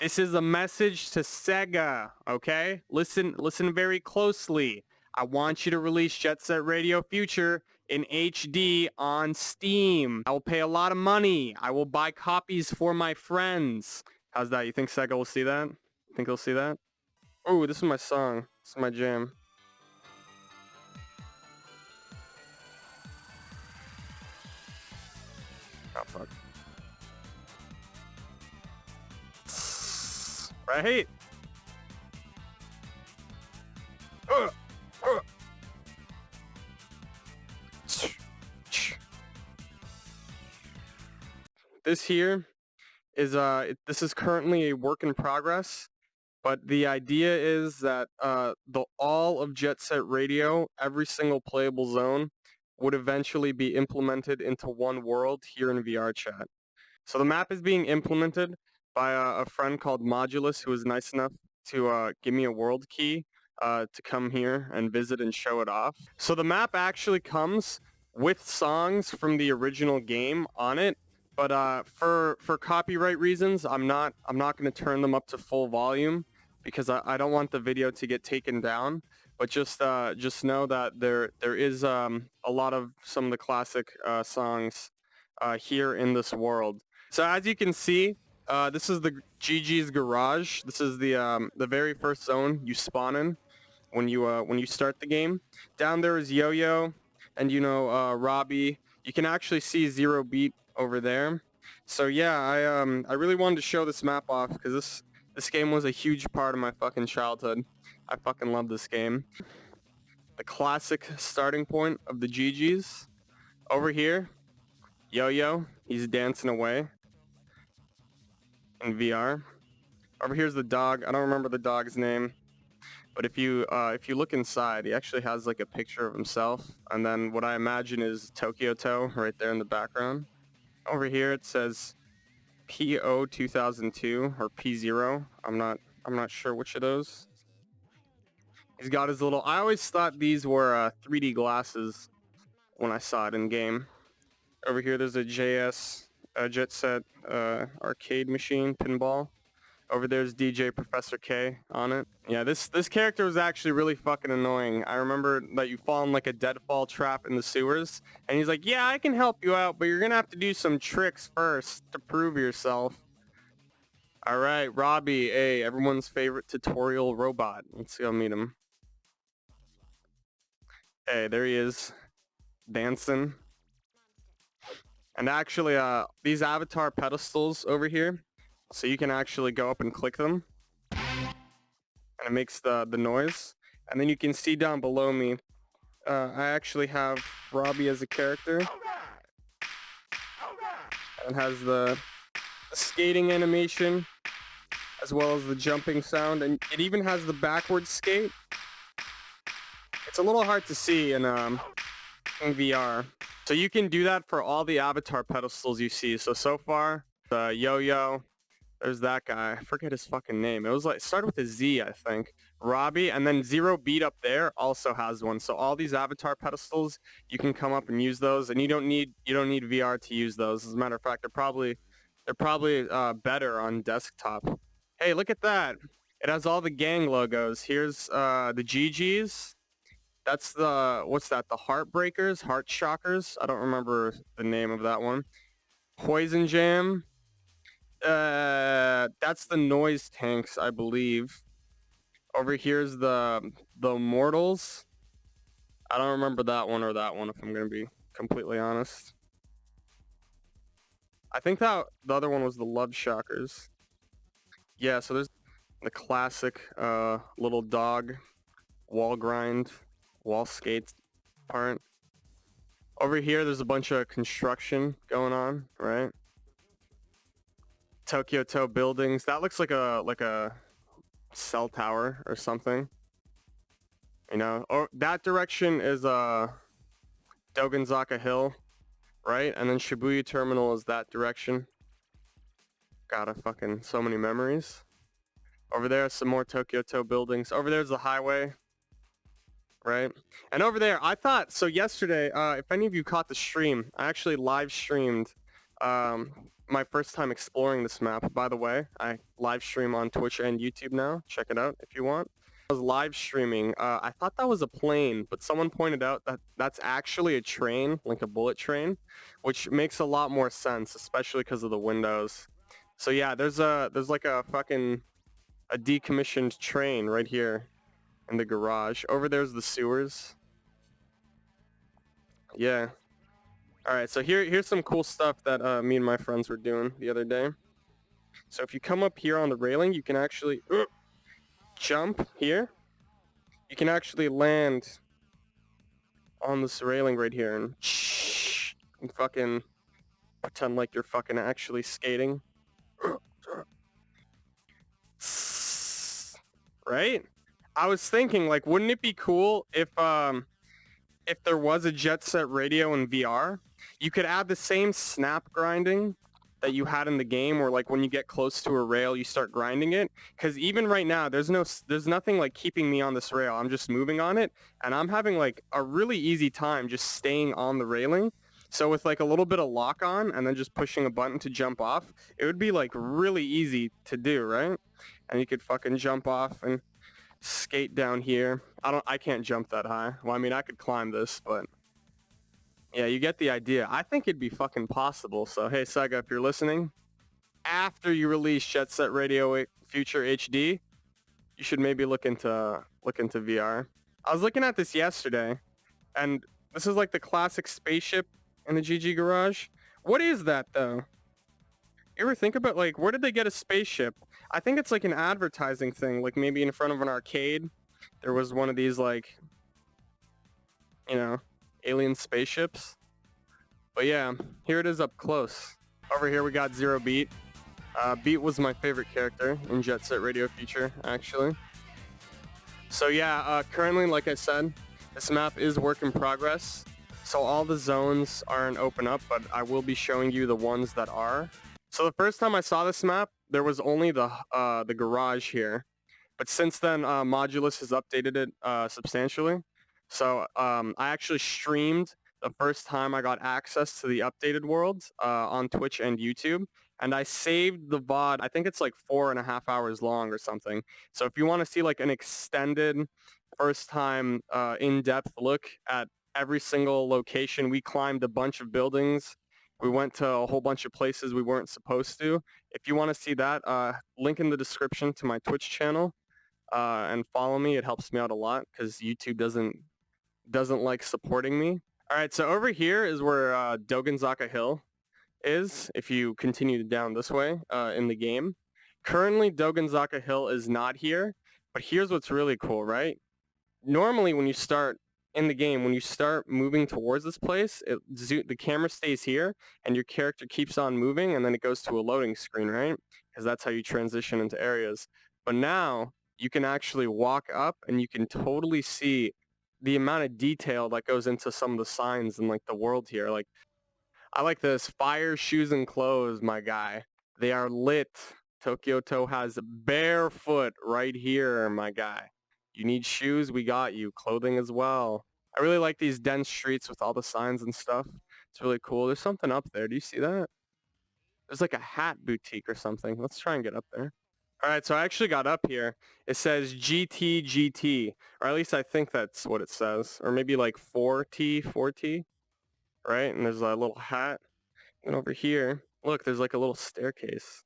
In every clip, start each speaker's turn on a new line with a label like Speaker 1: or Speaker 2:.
Speaker 1: This is a message to SEGA, okay? Listen very closely. I want you to release Jet Set Radio Future in HD on Steam. I will pay a lot of money. I will buy copies for my friends. How's that? You think SEGA will see that? Think they'll see that? Oh, this is my song. This is my jam. Oh, fuck. Right? This here is this is currently a work in progress, but the idea is that the all of Jet Set Radio, every single playable zone, would eventually be implemented into one world here in VRChat. So the map is being implemented by a friend called Modulus, who was nice enough to give me a world key to come here and visit and show it off. So the map actually comes with songs from the original game on it, but for copyright reasons, I'm not going to turn them up to full volume because I don't want the video to get taken down. But just know that there is a lot of some of the classic songs here in this world. So as you can see, this is the GG's garage. This is the very first zone you spawn in when you start the game. Down there is Yo-Yo, and Robbie. You can actually see Zero Beat over there. So yeah, I really wanted to show this map off because this game was a huge part of my fucking childhood. I fucking love this game. The classic starting point of the GG's. Over here, Yo-Yo, he's dancing away in VR. Over here's the dog. I don't remember the dog's name, but if you look inside, he actually has like a picture of himself, and then what I imagine is Tokyo Toe right there in the background. Over here it says PO 2002 or P0. I'm not sure which of those. He's got his little. I always thought these were 3D glasses when I saw it in game. Over here there's a Jet Set arcade machine pinball. Over there's DJ Professor K on it. Yeah, this character was actually really fucking annoying. I remember that you fall in like a deadfall trap in the sewers, and he's like, yeah, I can help you out, but you're gonna have to do some tricks first to prove yourself. Alright, Robbie, hey, everyone's favorite tutorial robot. Let's go meet him. Hey, there he is, dancing. And actually, these avatar pedestals over here, so you can actually go up and click them, and it makes the noise. And then you can see down below me, I actually have Robbie as a character, and it has the skating animation as well as the jumping sound, and it even has the backwards skate. It's a little hard to see in VR. So you can do that for all the avatar pedestals you see. So far, the Yo-Yo, there's that guy. I forget his fucking name. It started with a Z, I think. Robbie, and then Zero Beat up there also has one. So all these avatar pedestals, you can come up and use those, and you don't need VR to use those. As a matter of fact, they're probably better on desktop. Hey, look at that. It has all the gang logos. Here's the GG's. That's what's that? The Heartbreakers? Heart Shockers? I don't remember the name of that one. Poison Jam. That's the Noise Tanks, I believe. Over here's the Mortals. I don't remember that one or that one, if I'm gonna be completely honest. I think that the other one was the Love Shockers. Yeah, so there's the classic little dog wall grind, wall skates part. Over here there's a bunch of construction going on, right? Tokyo Toe buildings. That looks like a cell tower or something. Or that direction is Dogonzaka Hill, right? And then Shibuya Terminal is that direction. God, fucking so many memories. Over there, some more Tokyo Toe buildings. Over there's the highway, right? And over there, I thought, so yesterday, if any of you caught the stream, I actually live streamed My first time exploring this map. By the way, I live stream on Twitch and YouTube now. Check it out if you want. I was live streaming. I thought that was a plane, but someone pointed out that that's actually a train, like a bullet train, which makes a lot more sense, especially because of the windows. So yeah, there's like a fucking a decommissioned train right here in the garage. Over there's the sewers. Yeah. All right, so here's some cool stuff that me and my friends were doing the other day. So if you come up here on the railing, you can actually jump here. You can actually land on this railing right here and fucking pretend like you're fucking actually skating. Right? I was thinking, like, wouldn't it be cool if there was a Jet Set Radio in VR? You could add the same snap grinding that you had in the game, where like when you get close to a rail, you start grinding it. Because even right now, there's nothing like keeping me on this rail. I'm just moving on it, and I'm having like a really easy time just staying on the railing. So with like a little bit of lock on and then just pushing a button to jump off, it would be like really easy to do, right? And you could fucking jump off and skate down here. I can't jump that high. Well, I mean, I could climb this, but yeah, you get the idea. I think it'd be fucking possible. So hey, SEGA, if you're listening, after you release Jet Set Radio Future HD, you should maybe look into VR. I was looking at this yesterday, and this is like the classic spaceship in the GG garage. What is that though? You ever think about like where did they get a spaceship? I think it's like an advertising thing, like maybe in front of an arcade. There was one of these like, you know, alien spaceships. But yeah, here it is up close. Over here we got Zero Beat. Beat was my favorite character in Jet Set Radio Future, actually. So yeah, currently, like I said, this map is work in progress. So all the zones aren't open up, but I will be showing you the ones that are. So the first time I saw this map, there was only the garage here. But since then, Modulus has updated it substantially. So I actually streamed the first time I got access to the updated world on Twitch and YouTube. And I saved the VOD, I think it's like 4.5 hours long or something. So if you want to see like an extended first time in-depth look at every single location, we climbed a bunch of buildings. We went to a whole bunch of places we weren't supposed to. If you want to see that, link in the description to my Twitch channel. And follow me. It helps me out a lot because YouTube doesn't like supporting me. All right, so over here is where Doganzaka Hill is, if you continue down this way in the game. Currently, Doganzaka Hill is not here, but here's what's really cool, right? Normally, when you start in the game, when you start moving towards this place, the camera stays here, and your character keeps on moving, and then it goes to a loading screen, right? Because that's how you transition into areas. But now, you can actually walk up, and you can totally see the amount of detail that goes into some of the signs in like the world here. Like, I like this. Fire, shoes, and clothes, my guy. They are lit. Tokyoto has barefoot right here, my guy. You need shoes? We got you. Clothing as well. I really like these dense streets with all the signs and stuff. It's really cool. There's something up there. Do you see that? There's like a hat boutique or something. Let's try and get up there. All right, so I actually got up here. It says GT, or at least I think that's what it says. Or maybe like 4T, right? And there's a little hat. And over here, look, there's like a little staircase.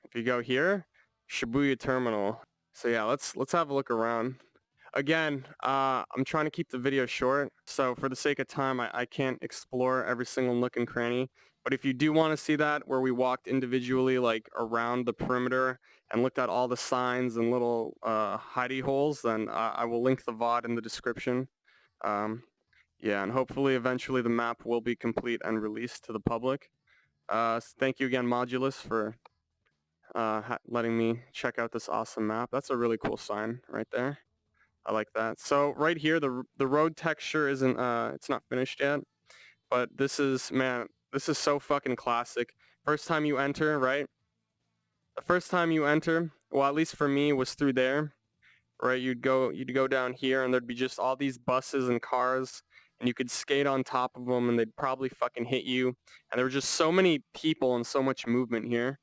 Speaker 1: If you go here, Shibuya Terminal. So yeah, let's have a look around. Again, I'm trying to keep the video short, so for the sake of time, I can't explore every single nook and cranny. But if you do want to see that, where we walked individually like around the perimeter and looked at all the signs and little hidey holes, then I will link the VOD in the description. Yeah, and hopefully eventually the map will be complete and released to the public. Thank you again, Modulus, for letting me check out this awesome map. That's a really cool sign right there. I like that. So right here, the road texture isn't, it's not finished yet, but this is, man, this is so fucking classic. First time you enter, right? The first time you enter, well, at least for me, was through there, right? You'd go down here, and there'd be just all these buses and cars, and you could skate on top of them and they'd probably fucking hit you. And there were just so many people and so much movement here.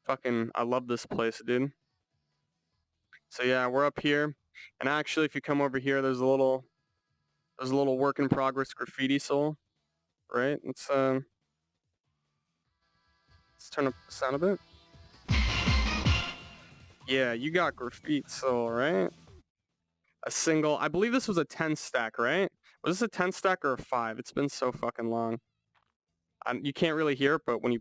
Speaker 1: Fucking, I love this place, dude. So yeah, we're up here. And actually, if you come over here, there's a little work in progress graffiti soul, right? Let's turn up the sound a bit. Yeah, you got graffiti soul, right? A single, I believe this was a 10 stack, right? Was this a 10 stack or a 5? It's been so fucking long. You can't really hear it, but when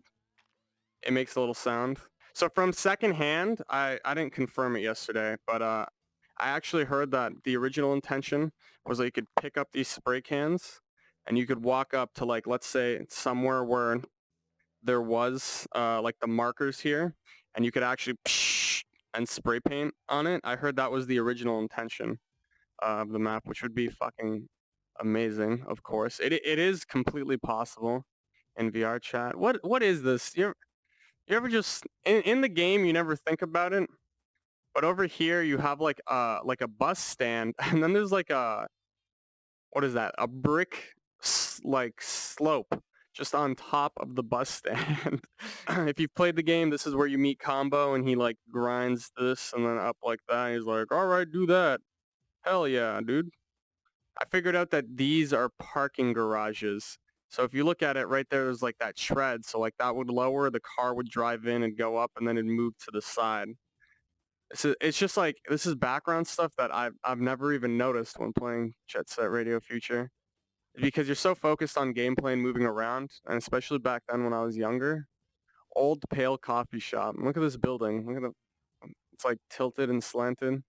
Speaker 1: it makes a little sound. So from secondhand, I didn't confirm it yesterday, but I actually heard that the original intention was that you could pick up these spray cans and you could walk up to, like, let's say somewhere where there was like the markers here, and you could actually and spray paint on it. I heard that was the original intention of the map, which would be fucking amazing, of course. It is completely possible in VRChat. What is this? You ever just in the game you never think about it, but over here you have like a bus stand, and then there's like what is that? A brick like slope just on top of the bus stand. If you've played the game, this is where you meet Combo, and he like grinds this and then up like that. He's like, all right, do that. Hell yeah, dude. I figured out that these are parking garages. So if you look at it right there, there's like that tread. So like that would lower, the car would drive in and go up, and then it'd move to the side. It's just like, this is background stuff that I've never even noticed when playing Jet Set Radio Future. Because you're so focused on gameplay and moving around, and especially back then when I was younger. Old Pale Coffee Shop. Look at this building. Look at it's like tilted and slanted.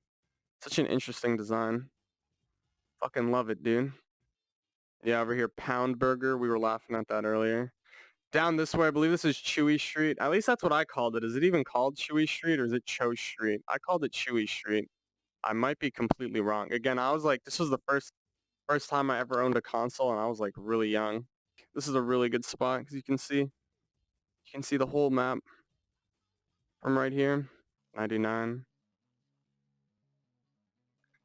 Speaker 1: Such an interesting design. Fucking love it, dude. Yeah, over here, Pound Burger. We were laughing at that earlier. Down this way, I believe this is Chewy Street. At least that's what I called it. Is it even called Chewy Street, or is it Cho Street? I called it Chewy Street. I might be completely wrong. Again, I was like, this was the first time I ever owned a console, and I was like really young. This is a really good spot because you can see the whole map from right here. 99.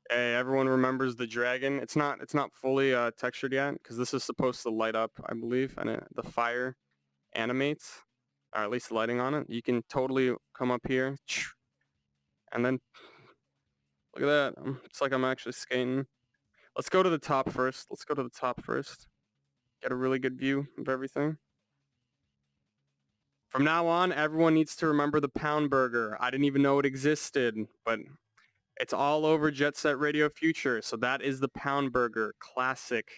Speaker 1: Hey, everyone remembers the dragon. It's not fully textured yet because this is supposed to light up, I believe, and the fire animates, or at least lighting on it. You can totally come up here, and then look at that. It's like I'm actually skating. Let's go to the top first. Get a really good view of everything. From now on, everyone needs to remember the Pound Burger. I didn't even know it existed, but it's all over Jet Set Radio Future. So that is the Pound Burger, classic.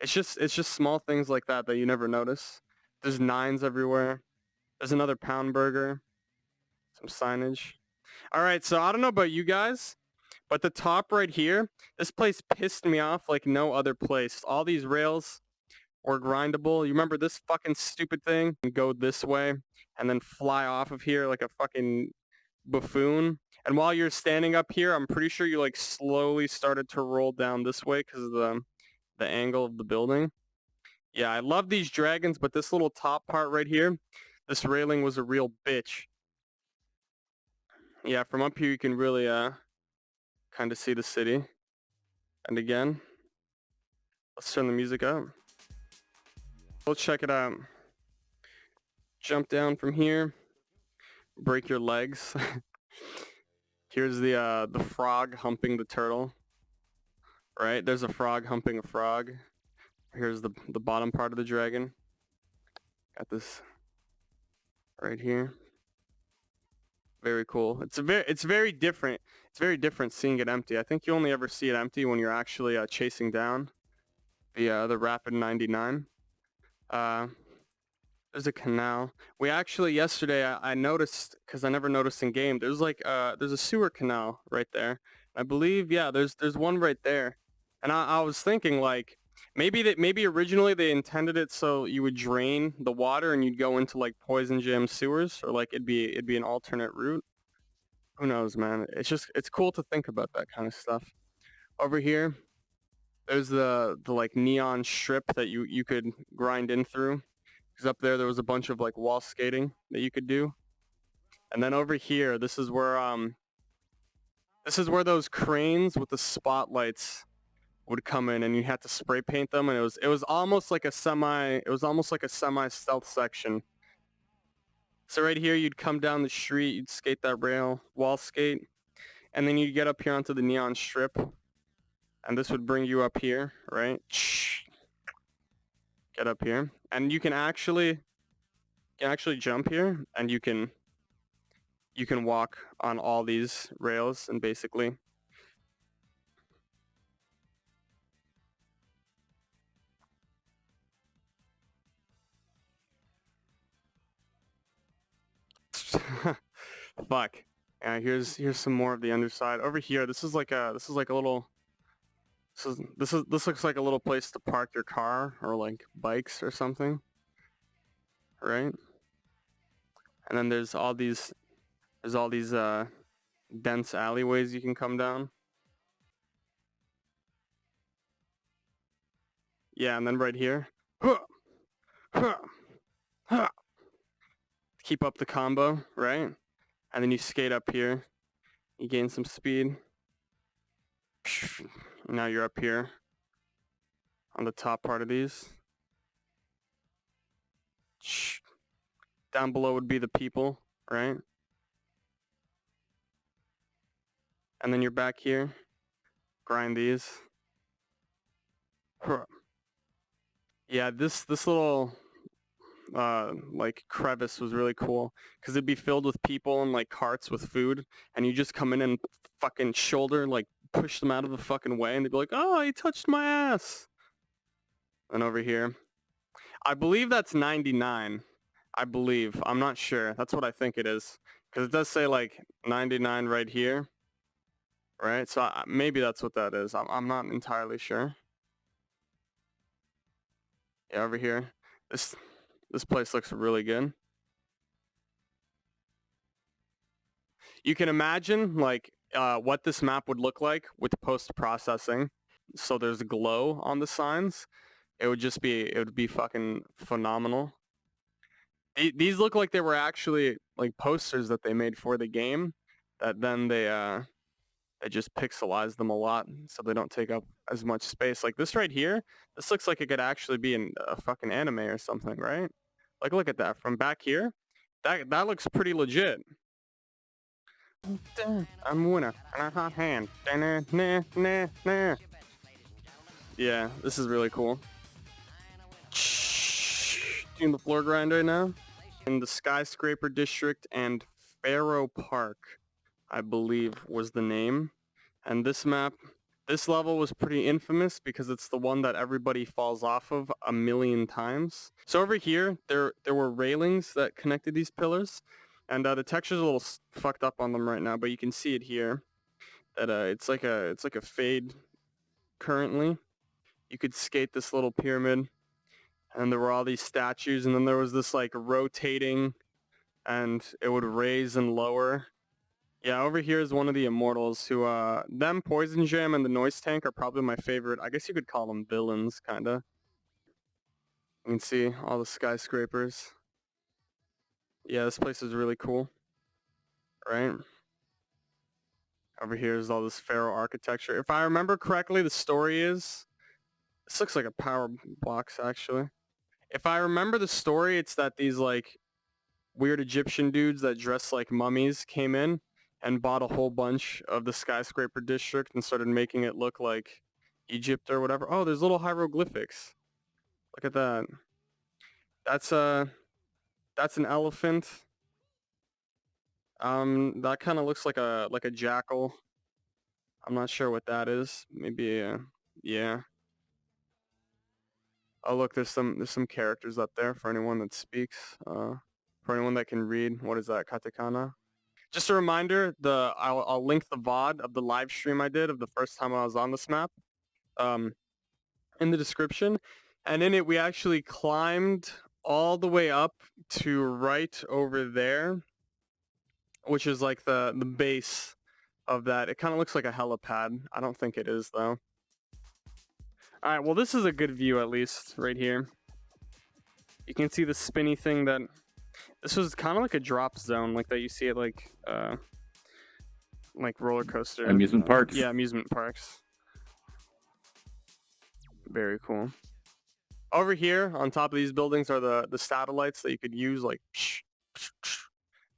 Speaker 1: It's just small things like that you never notice. There's 9s everywhere. There's another Pound Burger. Some signage. All right, so I don't know about you guys, but the top right here, this place pissed me off like no other place. All these rails were grindable. You remember this fucking stupid thing? Go this way and then fly off of here like a fucking buffoon. And while you're standing up here, I'm pretty sure you like slowly started to roll down this way because of the angle of the building. Yeah, I love these dragons, but this little top part right here, this railing was a real bitch. Yeah, from up here you can really kind of see the city. And again, let's turn the music up. Let's check it out. Jump down from here. Break your legs. Here's the frog humping the turtle. Right? There's a frog humping a frog. Here's the bottom part of the dragon. Got this right here. Very cool. It's very different. It's very different seeing it empty. I think you only ever see it empty when you're actually chasing down the Rapid 99. There's a canal. We actually yesterday I noticed, because I never noticed in game, there's like there's a sewer canal right there. I believe, yeah, there's one right there. And I was thinking like maybe originally they intended it so you would drain the water and you'd go into like poison jam sewers, or like it'd be an alternate route. Who knows, man? It's cool to think about that kind of stuff. Over here, there's the like neon strip that you could grind in through. Because up there was a bunch of like wall skating that you could do. And then over here, this is where those cranes with the spotlights would come in, and you had to spray paint them, and it was almost like a semi stealth section. So right here, you'd come down the street, you'd skate that rail, wall skate, and then you'd get up here onto the neon strip, and this would bring you up here, right? Get up here, and you can actually jump here, and you can walk on all these rails, and basically fuck. Yeah, here's some more of the underside. Over here, this is like a little this looks like a little place to park your car or like bikes or something. Right? And then there's all these dense alleyways you can come down. Yeah, and then right here. Keep up the combo, right? And then you skate up here. You gain some speed. Now you're up here on the top part of these. Down below would be the people, right? And then you're back here. Grind these. Yeah, this little like crevice was really cool because it'd be filled with people and like carts with food, and you just come in and fucking shoulder like push them out of the fucking way, and they'd be like, "Oh, he touched my ass." And over here, I believe that's 99. I believe. I'm not sure. That's what I think it is because it does say like 99 right here, right? So maybe that's what that is. I'm not entirely sure. Yeah, over here, this place looks really good. You can imagine like what this map would look like with post-processing. So there's glow on the signs. It would be fucking phenomenal. These look like they were actually like posters that they made for the game that then they just pixelized them a lot so they don't take up as much space. Like this right here, this looks like it could actually be in a fucking anime or something, right? Like look at that from back here. That looks pretty legit. I'm a winner and a hot hand. Yeah, this is really cool. Doing the floor grind right now. In the Skyscraper District and Faro Park, I believe was the name. And this level was pretty infamous because it's the one that everybody falls off of a million times. So over here, there were railings that connected these pillars, and the texture's a little fucked up on them right now, but you can see it here. That it's like a fade currently. You could skate this little pyramid, and there were all these statues, and then there was this like rotating, and it would raise and lower. Yeah, over here is one of the immortals who, them, Poison Jam, and the Noise Tank are probably my favorite. I guess you could call them villains, kinda. You can see all the skyscrapers. Yeah, this place is really cool. Right? Over here is all this Pharaoh architecture. If I remember correctly, the story is... This looks like a power box, actually. If I remember the story, it's that these, like, weird Egyptian dudes that dress like mummies came in and bought a whole bunch of the Skyscraper District and started making it look like Egypt or whatever. Oh, there's little hieroglyphics. Look at that. That's an elephant. That kind of looks like a jackal. I'm not sure what that is. Maybe yeah. Oh look, there's some characters up there for anyone that speaks. For anyone that can read. What is that? Katakana. Just a reminder, I'll link the VOD of the live stream I did of the first time I was on this map in the description. And in it, we actually climbed all the way up to right over there, which is like the base of that. It kind of looks like a helipad. I don't think it is, though. All right, well, this is a good view, at least, right here. You can see the spinny thing that... This was kind of like a drop zone, like that you see at like roller coaster.
Speaker 2: Amusement parks.
Speaker 1: Yeah, amusement parks. Very cool. Over here, on top of these buildings are the satellites that you could use, like,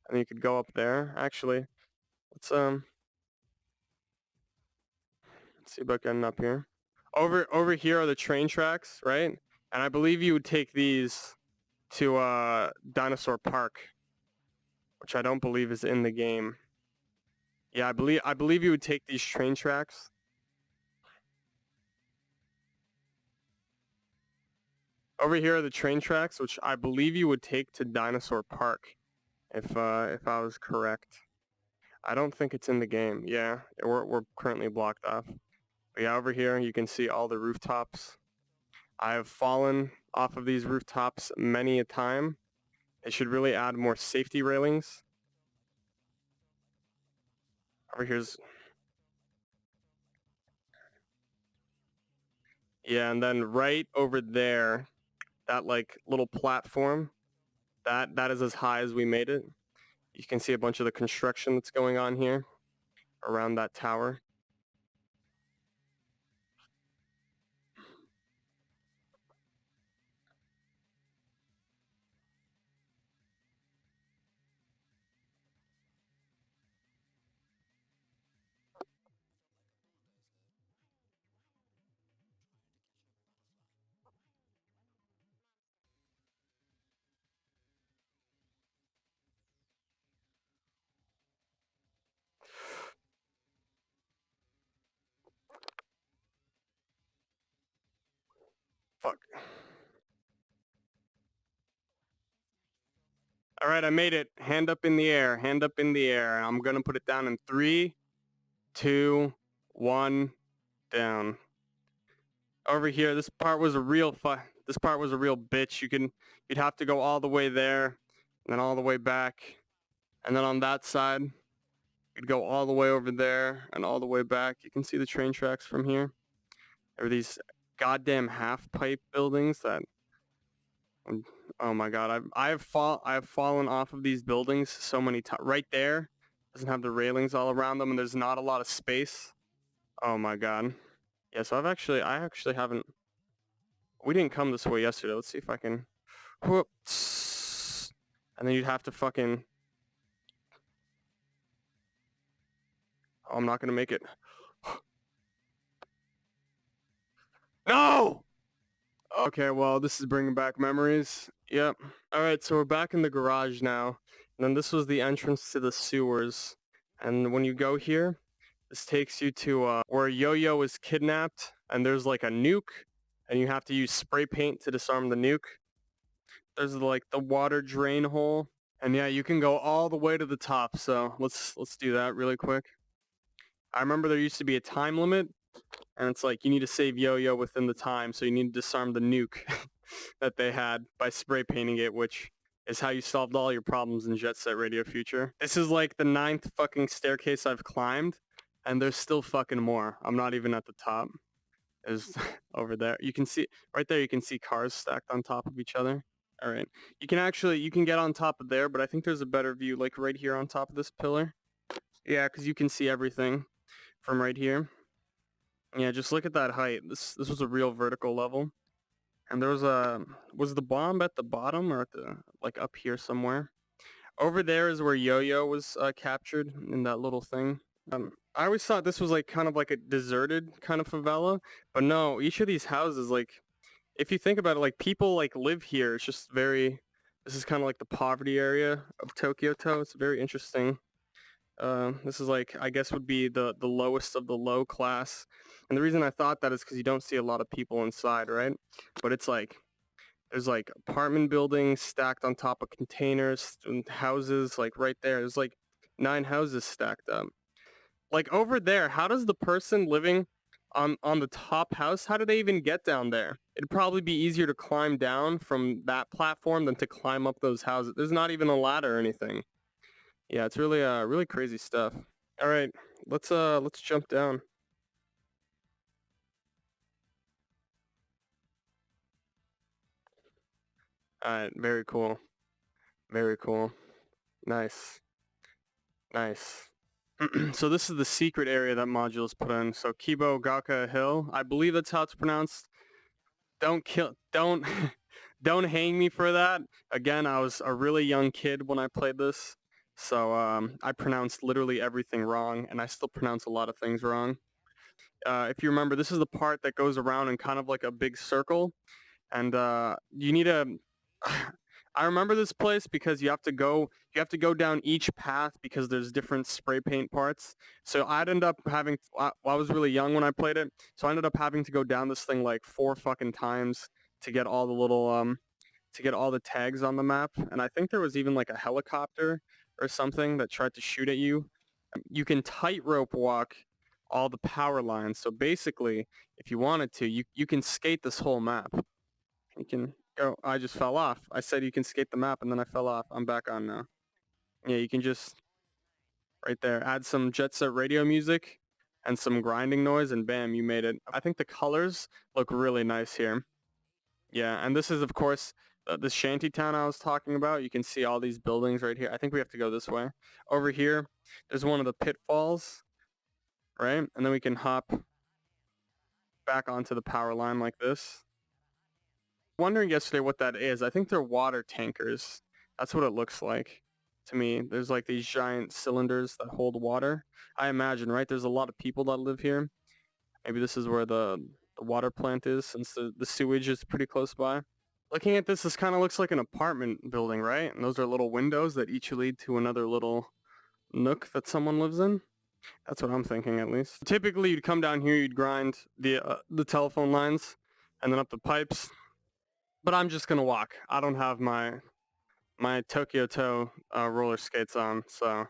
Speaker 1: and you could go up there. Actually, let's see about getting up here. Over here are the train tracks, right? And I believe you would take these to Dinosaur Park, which I don't believe is in the game. Yeah, I believe you would take these train tracks. Over here are the train tracks, which I believe you would take to Dinosaur Park, if I was correct. I don't think it's in the game. Yeah, we're currently blocked off. But yeah, over here you can see all the rooftops. I have fallen off of these rooftops many a time. They should really add more safety railings. Over here's... Yeah, and then right over there, that like little platform, that is as high as we made it. You can see a bunch of the construction that's going on here around that tower. Fuck. All right, I made it. Hand up in the air. Hand up in the air. I'm gonna put it down in 3, 2, 1, down. Over here, this part was a real bitch. You'd have to go all the way there, and then all the way back, and then on that side, you'd go all the way over there and all the way back. You can see the train tracks from here. There are these goddamn half pipe buildings that, oh my god, I have fallen off of these buildings so many times. Right there doesn't have the railings all around them, and there's not a lot of space. Oh my god. Yeah, so I actually haven't. We didn't come this way yesterday. Let's see if I can. Whoops. And then you'd have to fucking. Oh, I'm not gonna make it. No! Okay, well, this is bringing back memories. Yep. Alright, so we're back in the garage now. And then this was the entrance to the sewers. And when you go here, this takes you to where Yo-Yo was kidnapped. And there's like a nuke. And you have to use spray paint to disarm the nuke. There's like the water drain hole. And yeah, you can go all the way to the top. So let's do that really quick. I remember there used to be a time limit. And it's like, you need to save Yo-Yo within the time, so you need to disarm the nuke that they had by spray painting it, which is how you solved all your problems in Jet Set Radio Future. This is like the 9th fucking staircase I've climbed, and there's still fucking more. I'm not even at the top. There's over there. You can see, right there, you can see cars stacked on top of each other. All right. You can get on top of there, but I think there's a better view, like right here on top of this pillar. Yeah, because you can see everything from right here. Yeah, just look at that height. This was a real vertical level. And there was the bomb at the bottom or at the, like up here somewhere? Over there is where Yo-Yo was captured in that little thing. I always thought this was like kind of like a deserted kind of favela, but no, each of these houses, like, if you think about it, like people like live here. It's just this is kind of like the poverty area of Tokyo-to. It's very interesting. This is like, I guess would be the lowest of the low class. And the reason I thought that is because you don't see a lot of people inside, right? But it's like, there's like apartment buildings stacked on top of containers and houses like right there. There's like 9 houses stacked up. Like over there, how does the person living on the top house, how do they even get down there? It'd probably be easier to climb down from that platform than to climb up those houses. There's not even a ladder or anything. Yeah, it's really really crazy stuff. All right, let's jump down. All right, very cool. Very cool. Nice. Nice. So this is the secret area that Modulus put in. So Kibo Gaka Hill, I believe that's how it's pronounced. don't kill, don't, don't hang me for that. Again, I was a really young kid when I played this, so I pronounced literally everything wrong, and I still pronounce a lot of things wrong. If you remember, this is the part that goes around in kind of like a big circle, and you need a. I remember this place because you have to go down each path because there's different spray paint parts. So I'd end up having I was really young when I played it, so I ended up having to go down this thing like 4 fucking times to get all the little to get all the tags on the map. And I think there was even like a helicopter or something that tried to shoot at you. You can tightrope walk all the power lines. So basically, if you wanted to, you can skate this whole map. You can go. I just fell off. I said you can skate the map, and then I fell off. I'm back on now. Yeah, you can just right there add some Jet Set Radio music and some grinding noise, and bam, you made it. I think the colors look really nice here. Yeah, and this is of course the shanty town I was talking about. You can see all these buildings right here. I think we have to go this way. Over here, there's one of the pitfalls, right? And then we can hop back onto the power line like this. Wondering yesterday what that is. I think they're water tankers. That's what it looks like to me. There's like these giant cylinders that hold water. I imagine, right? There's a lot of people that live here. Maybe this is where the water plant is, since the sewage is pretty close by. Looking at this kind of looks like an apartment building, right? And those are little windows that each lead to another little nook that someone lives in. That's what I'm thinking, at least. Typically, you'd come down here, you'd grind the telephone lines, and then up the pipes. But I'm just gonna walk. I don't have my Tokyo Toe roller skates on, so.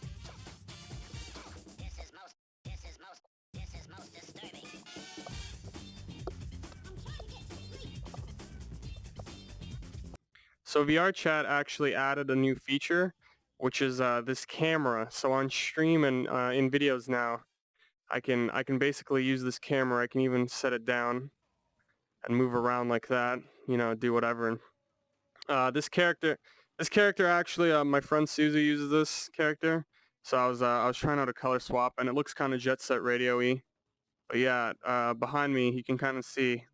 Speaker 2: This is most disturbing.
Speaker 1: So VRChat actually added a new feature, which is this camera. So on stream and in videos now, I can basically use this camera. I can even set it down and move around like that. You know, do whatever. This character actually, my friend Susie uses this character. So I was trying out a color swap, and it looks kind of Jet Set Radio-y. But yeah, behind me you can kind of see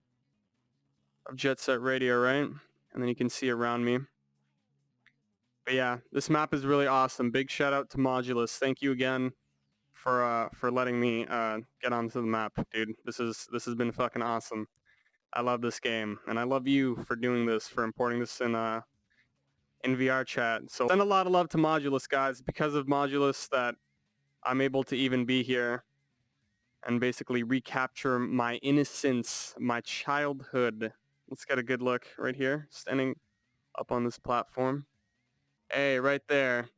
Speaker 1: of Jet Set Radio, right? And then you can see around me. But yeah, this map is really awesome. Big shout out to Modulus. Thank you again for letting me get onto the map, dude. This has been fucking awesome. I love this game, and I love you for doing this, for importing this in VRChat. So send a lot of love to Modulus, guys. Because of Modulus that I'm able to even be here and basically recapture my innocence, my childhood. Let's get a good look right here, standing up on this platform. Hey, right there.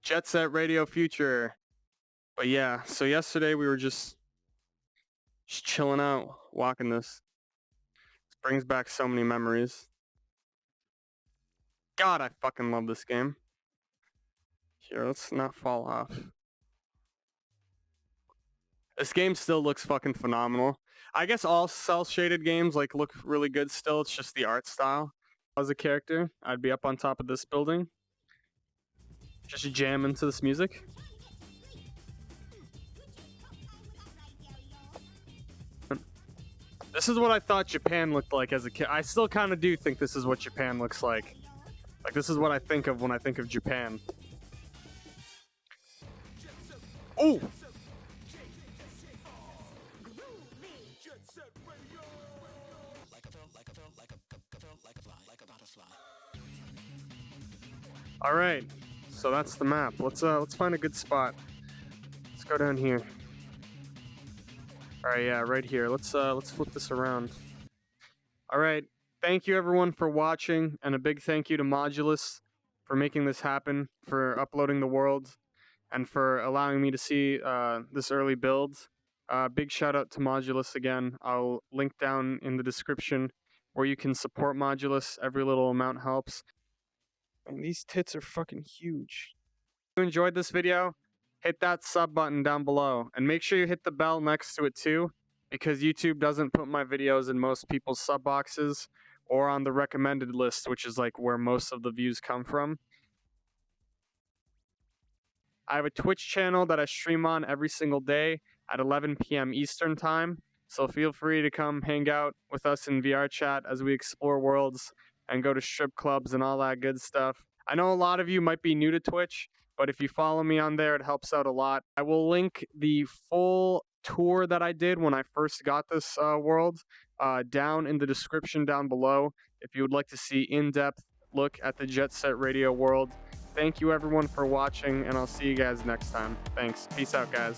Speaker 1: Jet Set Radio Future. But yeah, so yesterday we were just chilling out, walking this. This brings back so many memories. God, I fucking love this game. Here, let's not fall off. This game still looks fucking phenomenal. I guess all cel-shaded games like look really good still. It's just the art style. As a character, I'd be up on top of this building, just jam into this music. This is what I thought Japan looked like as a kid. I still kind of do think this is what Japan looks like. Like, this is what I think of when I think of Japan. Oh! All right, so that's the map. Let's find a good spot. Let's go down here. All right, yeah, right here. Let's flip this around. All right, thank you everyone for watching, and a big thank you to Modulus for making this happen, for uploading the world, and for allowing me to see this early build. Big shout out to Modulus again. I'll link down in the description where you can support Modulus. Every little amount helps. And these tits are fucking huge. If you enjoyed this video, hit that sub button down below. And make sure you hit the bell next to it too, because YouTube doesn't put my videos in most people's sub boxes or on the recommended list, which is like where most of the views come from. I have a Twitch channel that I stream on every single day at 11 p.m. Eastern time. So feel free to come hang out with us in VRChat as we explore worlds and go to strip clubs and all that good stuff. I know a lot of you might be new to Twitch, but if you follow me on there, it helps out a lot. I will link the full tour that I did when I first got this world down in the description down below if you would like to see in-depth look at the Jet Set Radio world. Thank you everyone for watching, and I'll see you guys next time. Thanks. Peace out, guys.